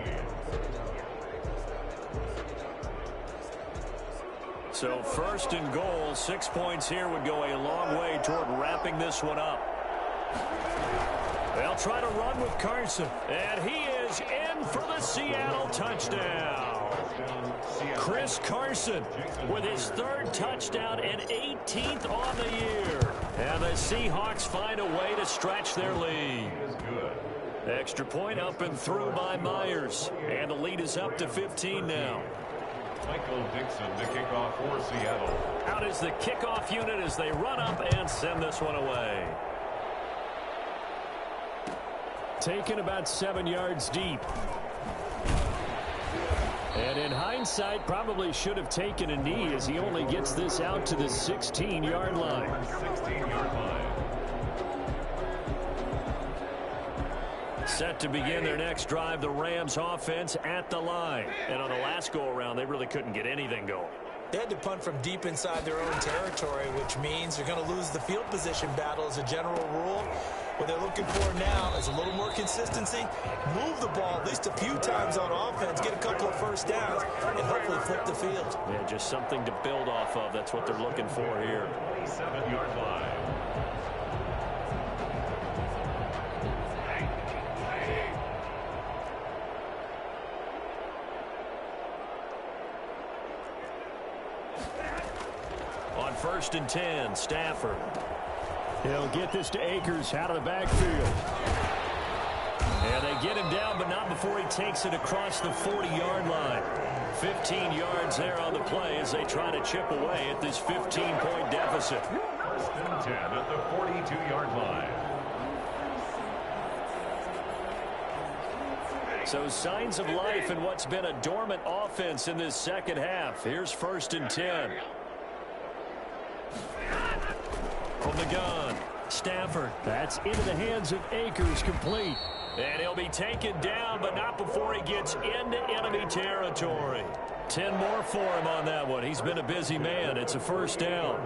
So 1st and goal, 6 points here would go a long way toward wrapping this one up. They'll try to run with Carson, and he is in for the Seattle touchdown. Chris Carson with his 3rd touchdown and 18th on the year. And the Seahawks find a way to stretch their lead. Extra point up and through by Myers. And the lead is up to 15 now. Michael Dixon to kick off for Seattle. Out is the kickoff unit as they run up and send this one away. Taken about 7 yards deep. And in hindsight, probably should have taken a knee as he only gets this out to the 16-yard line. 16-yard line. Set to begin their next drive, the Rams offense at the line. And on the last go-around, they really couldn't get anything going. They had to punt from deep inside their own territory, which means they're going to lose the field position battle as a general rule. What they're looking for now is a little more consistency, move the ball at least a few times on offense, get a couple of 1st downs, and hopefully flip the field. Yeah, just something to build off of. That's what they're looking for here. 27-yard line. On 1st and 10, Stafford. He'll get this to Akers out of the backfield. And they get him down, but not before he takes it across the 40-yard line. 15 yards there on the play as they try to chip away at this 15-point deficit. 1st and 10 at the 42-yard line. So signs of life in what's been a dormant offense in this 2nd half. Here's 1st and 10. From the gun, Stafford. That's into the hands of Akers, complete. And he'll be taken down, but not before he gets into enemy territory. 10 more for him on that one. He's been a busy man. It's a 1st down.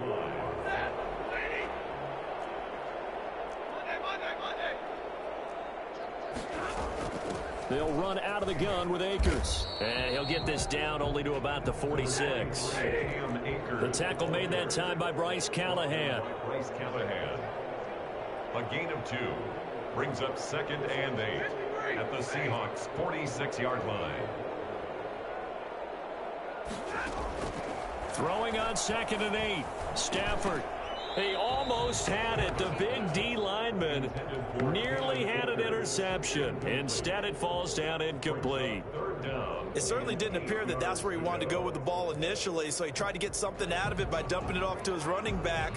They'll run out of the gun with Akers. And he'll get this down only to about the 46. The tackle made that time by Bryce Callahan. A gain of 2. Brings up 2nd and 8 at the Seahawks' 46-yard line. Throwing on 2nd and 8. Stafford. He almost had it. The big D lineman nearly had an interception. Instead, it falls down incomplete. It certainly didn't appear that that's where he wanted to go with the ball initially, so he tried to get something out of it by dumping it off to his running back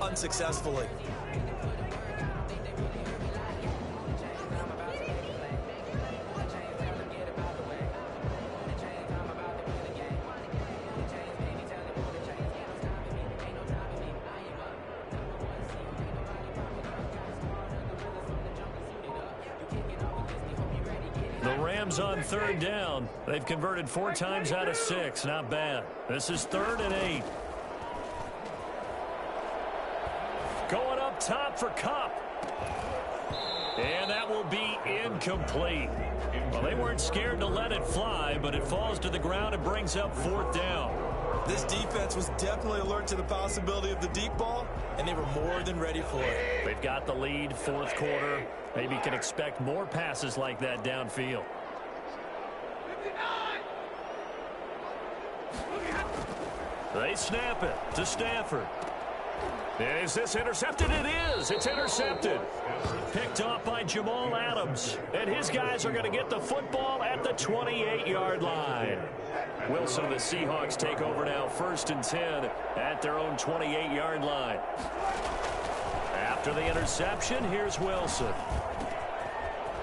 unsuccessfully. On 3rd down. They've converted 4 times out of 6. Not bad. This is 3rd and 8. Going up top for Kupp. And that will be incomplete. Well, they weren't scared to let it fly, but it falls to the ground and brings up 4th down. This defense was definitely alert to the possibility of the deep ball, and they were more than ready for it. They've got the lead, 4th quarter. Maybe can expect more passes like that downfield. They snap it to Stafford. Is this intercepted? It is. It's intercepted. Picked off by Jamal Adams. And his guys are going to get the football at the 28-yard line. Wilson and the Seahawks take over now, 1st and 10 at their own 28-yard line. After the interception, here's Wilson.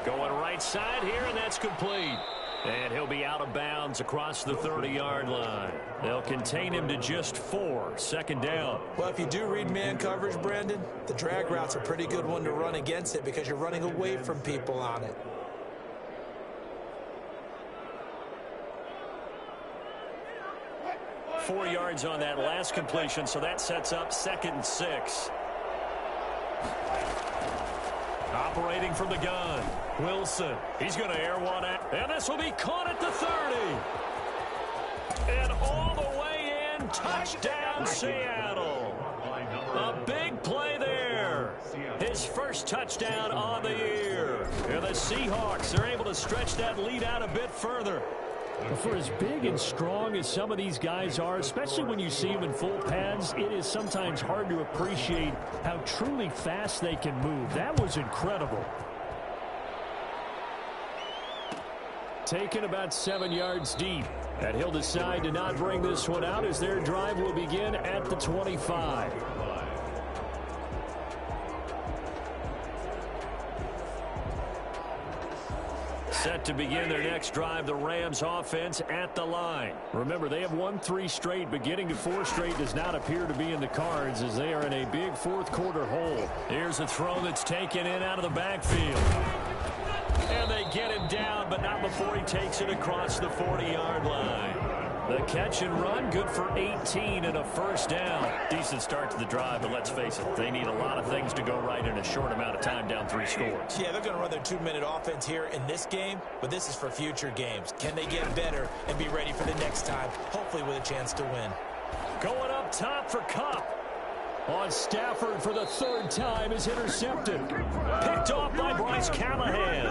Going right side here, and that's complete. And he'll be out of bounds across the 30-yard line. They'll contain him to just 4, 2nd down. Well, if you do read man coverage, Brandon, the drag route's a pretty good one to run against it because you're running away from people on it. Four yards on that last completion, so that sets up 2nd and 6. Operating from the gun, Wilson. He's going to air one out, and this will be caught at the 30. And all the way in, touchdown Seattle. A big play there. His first touchdown on the year. And the Seahawks are able to stretch that lead out a bit further. For as big and strong as some of these guys are, especially when you see them in full pads, it is sometimes hard to appreciate how truly fast they can move. That was incredible. Taken about 7 yards deep. And he'll decide to not bring this one out as their drive will begin at the 25. Set to begin their next drive, the Rams offense at the line. Remember, they have won 3 straight, but getting to 4 straight does not appear to be in the cards as they are in a big 4th quarter hole. Here's a throw that's taken in out of the backfield. And they get him down, but not before he takes it across the 40-yard line. The catch and run, good for 18 and a 1st down. Decent start to the drive, but let's face it, they need a lot of things to go right in a short amount of time, down 3 scores. Yeah, they're going to run their 2-minute offense here in this game, but this is for future games. Can they get better and be ready for the next time, hopefully with a chance to win? Going up top for Kupp. On Stafford for the 3rd time is intercepted. Picked off by Bryce Callahan.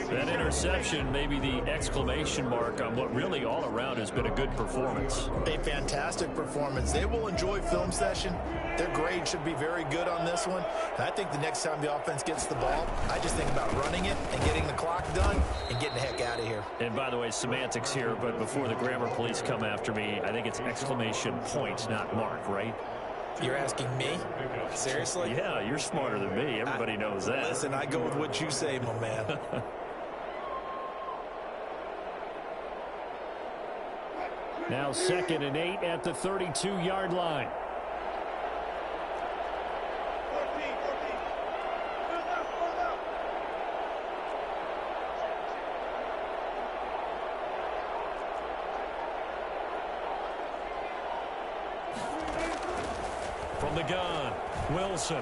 That interception may be the exclamation mark on what really all around has been a good performance. A fantastic performance. They will enjoy film session. Their grade should be very good on this one. And I think the next time the offense gets the ball, I just think about running it and getting the clock done and getting the heck out of here. And by the way, semantics here, but before the grammar police come after me, I think it's exclamation point, not mark, right? You're asking me? Seriously? Yeah, you're smarter than me. Everybody knows that. Listen, I go with what you say, my man. Now 2nd and 8 at the 32-yard line. From the gun, Wilson.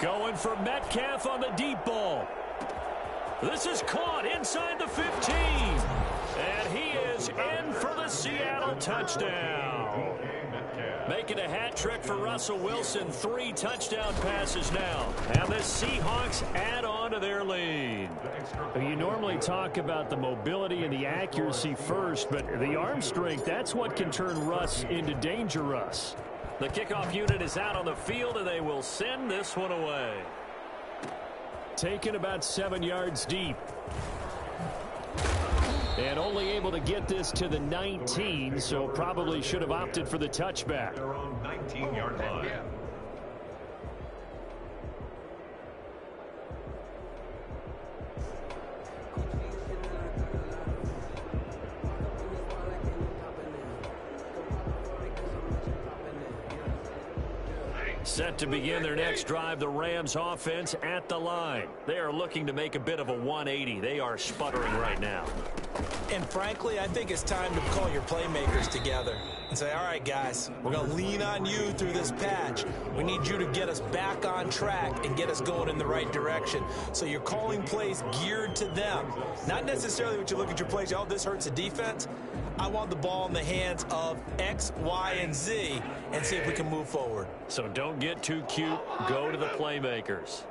Going for Metcalf on the deep ball. This is caught inside the 15. And he is in for the Seattle touchdown. Making a hat trick for Russell Wilson. 3 touchdown passes now. And the Seahawks add on to their lead. You normally talk about the mobility and the accuracy first, but the arm strength, that's what can turn Russ into danger Russ. The kickoff unit is out on the field, and they will send this one away. Taken about 7 yards deep. And only able to get this to the 19, so probably should have opted for the touchback. Their own 19-yard line. Set to begin their next drive, the Rams offense at the line. They are looking to make a bit of a 180. They are sputtering right now. And frankly, I think it's time to call your playmakers together and say, all right, guys, we're going to lean on you through this patch. We need you to get us back on track and get us going in the right direction. So you're calling plays geared to them. Not necessarily what you look at your plays, oh, this hurts the defense. I want the ball in the hands of X, Y, and Z and see if we can move forward. So don't get too cute. Go to the playmakers.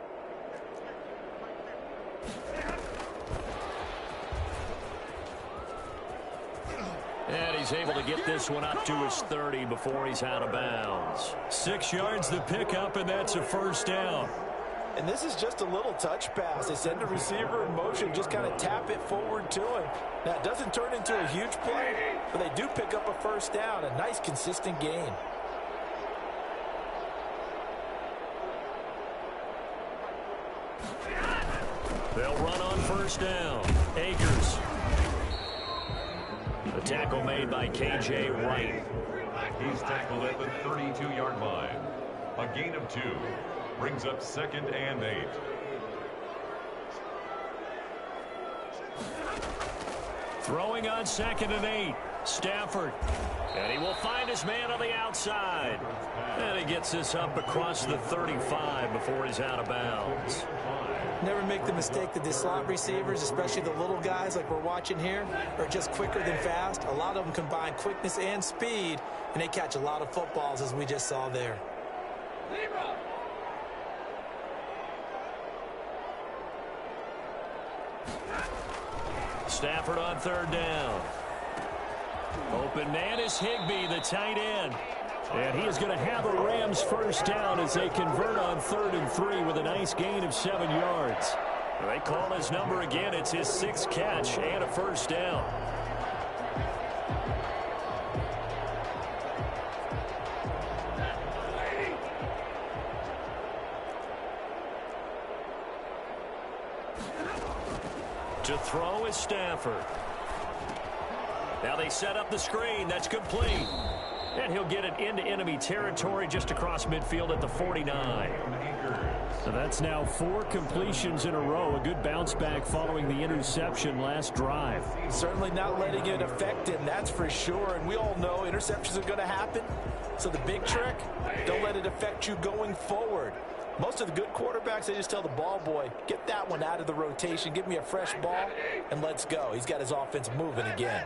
And he's able to get this one up to his 30 before he's out of bounds. 6 yards the pickup, and that's a first down. And this is just a little touch pass. They send the receiver in motion, just kind of tap it forward to him. Now, it doesn't turn into a huge play, but they do pick up a first down. A nice, consistent gain. They'll run on first down. Akers. The tackle made by K.J. Wright. He's tackled at the 32-yard line. A gain of 2. Brings up 2nd and 8. Throwing on 2nd and 8. Stafford. And he will find his man on the outside. And he gets this up across the 35 before he's out of bounds. Never make the mistake that the slot receivers, especially the little guys like we're watching here, are just quicker than fast. A lot of them combine quickness and speed, and they catch a lot of footballs, as we just saw there. Stafford on 3rd down. Open man is Higbee, the tight end. And he is going to have a Rams first down as they convert on 3rd and 3 with a nice gain of 7 yards. They call his number again. It's his 6th catch and a first down. To throw is Stafford. Now they set up the screen. That's complete. And he'll get it into enemy territory just across midfield at the 49. So that's now 4 completions in a row. A good bounce back following the interception last drive. Certainly not letting it affect him, that's for sure. And we all know interceptions are going to happen. So the big trick, don't let it affect you going forward. Most of the good quarterbacks, they just tell the ball boy, get that one out of the rotation, give me a fresh ball, and let's go. He's got his offense moving again.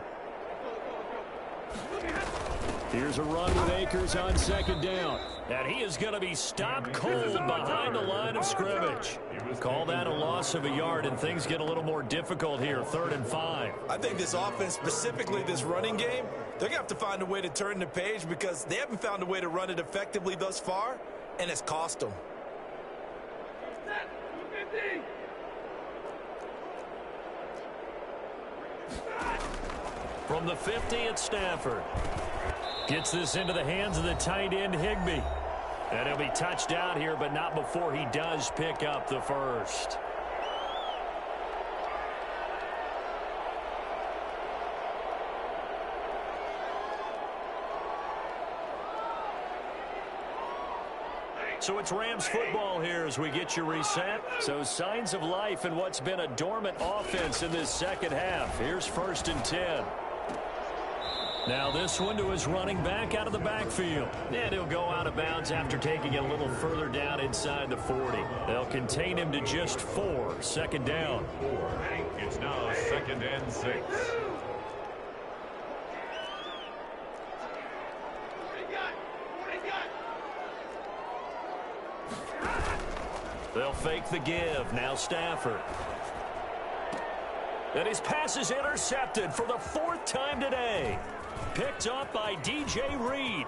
Here's a run with Akers on 2nd down. And he is going to be stopped cold behind the line of scrimmage. Call that a loss of a yard, and things get a little more difficult here, 3rd and 5. I think this offense, specifically this running game, they're going to have to find a way to turn the page because they haven't found a way to run it effectively thus far, and it's cost them. From the 50, it's Stafford. Gets this into the hands of the tight end, Higbee. And he'll be touched out here, but not before he does pick up the first. So it's Rams football here as we get you reset. So signs of life in what's been a dormant offense in this second half. Here's 1st and 10. Now this one to his running back out of the backfield. And he'll go out of bounds after taking it a little further down inside the 40. They'll contain him to just 4. 2nd down. It's now 2nd and 6. They'll fake the give. Now Stafford. And his pass is intercepted for the 4th time today. Picked up by DJ Reed.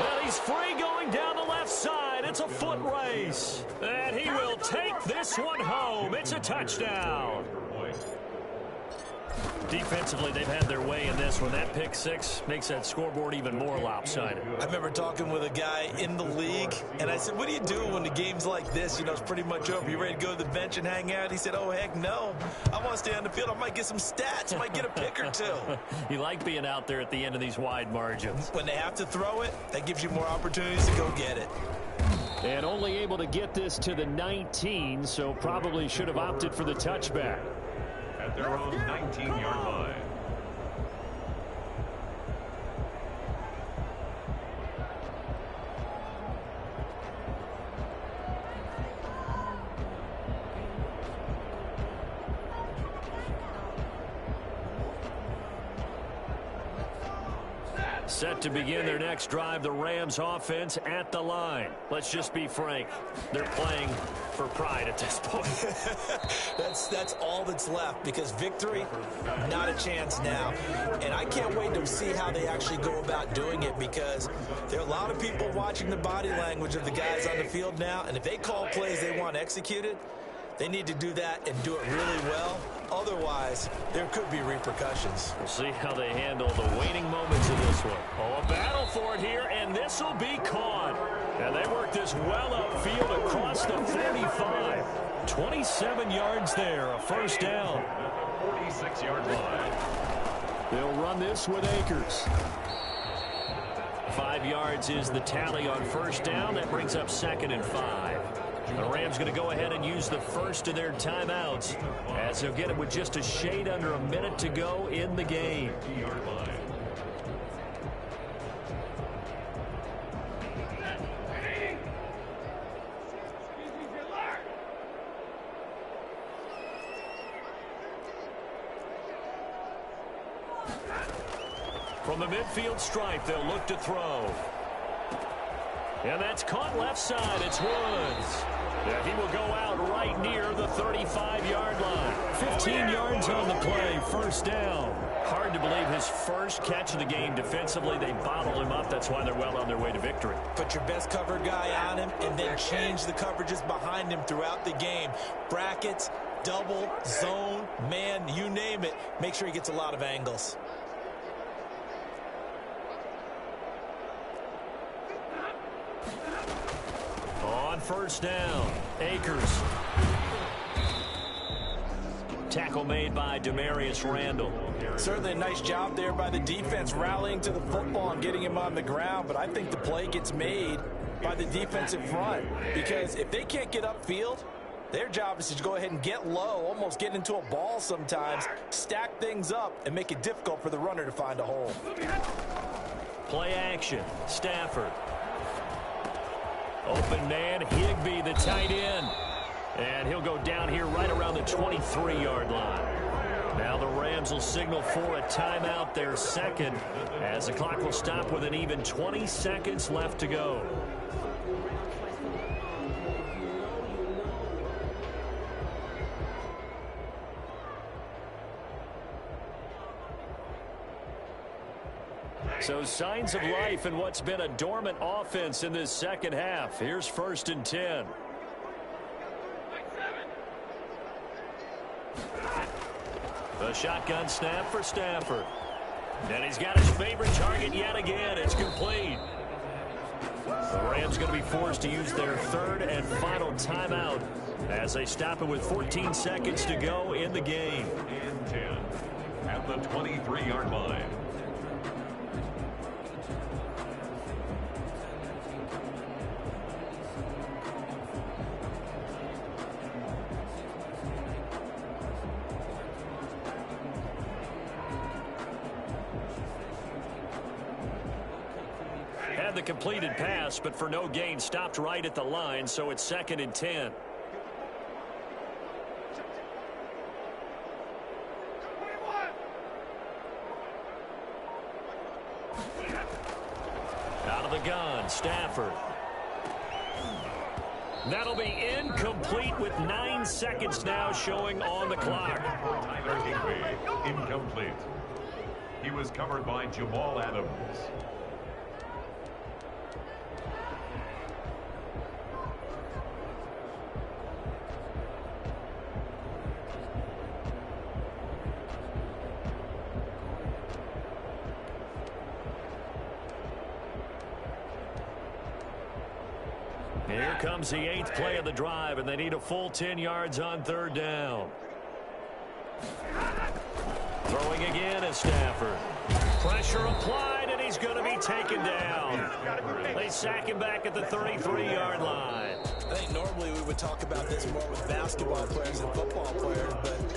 Well, he's free going down the left side. It's a foot race. And he will take this one home. It's a touchdown. Defensively, they've had their way in this one. That pick six makes that scoreboard even more lopsided. I remember talking with a guy in the league, and I said, what do you do when the game's like this? You know, it's pretty much over. You ready to go to the bench and hang out? He said, oh, heck no. I want to stay on the field. I might get some stats. I might get a pick or two. You like being out there at the end of these wide margins. When they have to throw it, that gives you more opportunities to go get it. And only able to get this to the 19, so probably should have opted for the touchback. At their own 19-yard line. Set to begin their next drive, the Rams offense at the line. Let's just be frank, they're playing for pride at this point. That's all that's left, because victory, not a chance now. And I can't wait to see how they actually go about doing it, because there are a lot of people watching the body language of the guys on the field now, and if they call plays they want executed, they need to do that and do it really well. Otherwise, there could be repercussions. We'll see how they handle the waning moments of this one. Oh, a battle for it here, and this will be caught. And they work this well upfield across the 45. 27 yards there, a first down. 46-yard line. They'll run this with Akers. 5 yards is the tally on first down. That brings up 2nd and 5. The Rams going to go ahead and use the first of their timeouts, as they'll get it with just a shade under a minute to go in the game. From the midfield stripe, they'll look to throw. And that's caught left side. It's Woods. Yeah, he will go out right near the 35-yard line. 15 yards on the play. First down. Hard to believe his first catch of the game defensively. They bottled him up. That's why they're well on their way to victory. Put your best cover guy on him and then change the coverages behind him throughout the game. Brackets, double, zone, man, you name it. Make sure he gets a lot of angles. On first down, Akers. Tackle made by Demarius Randall. Certainly a nice job there by the defense, rallying to the football and getting him on the ground, but I think the play gets made by the defensive front, because if they can't get upfield, their job is to go ahead and get low, almost get into a ball sometimes, stack things up, and make it difficult for the runner to find a hole. Play action, Stafford. Open man, Higbee, the tight end. And he'll go down here right around the 23-yard line. Now the Rams will signal for a timeout, their second, as the clock will stop with an even 20 seconds left to go. So signs of life in what's been a dormant offense in this second half. Here's 1st and 10. The shotgun snap for Stafford. And he's got his favorite target yet again. It's complete. The Rams going to be forced to use their 3rd and final timeout as they stop it with 14 seconds to go in the game. And 10 at the 23-yard line. Had the completed pass, but for no gain, stopped right at the line, so it's 2nd and 10. Out of the gun, Stafford. That'll be incomplete with 9 seconds now showing on the clock. Tyler Higbee, incomplete. He was covered by Jamal Adams. And here comes the 8th play of the drive, and they need a full 10 yards on 3rd down. Throwing again is Stafford. Pressure applied, and he's going to be taken down. They sack him back at the 33-yard line. I think normally we would talk about this more with basketball players and football players, but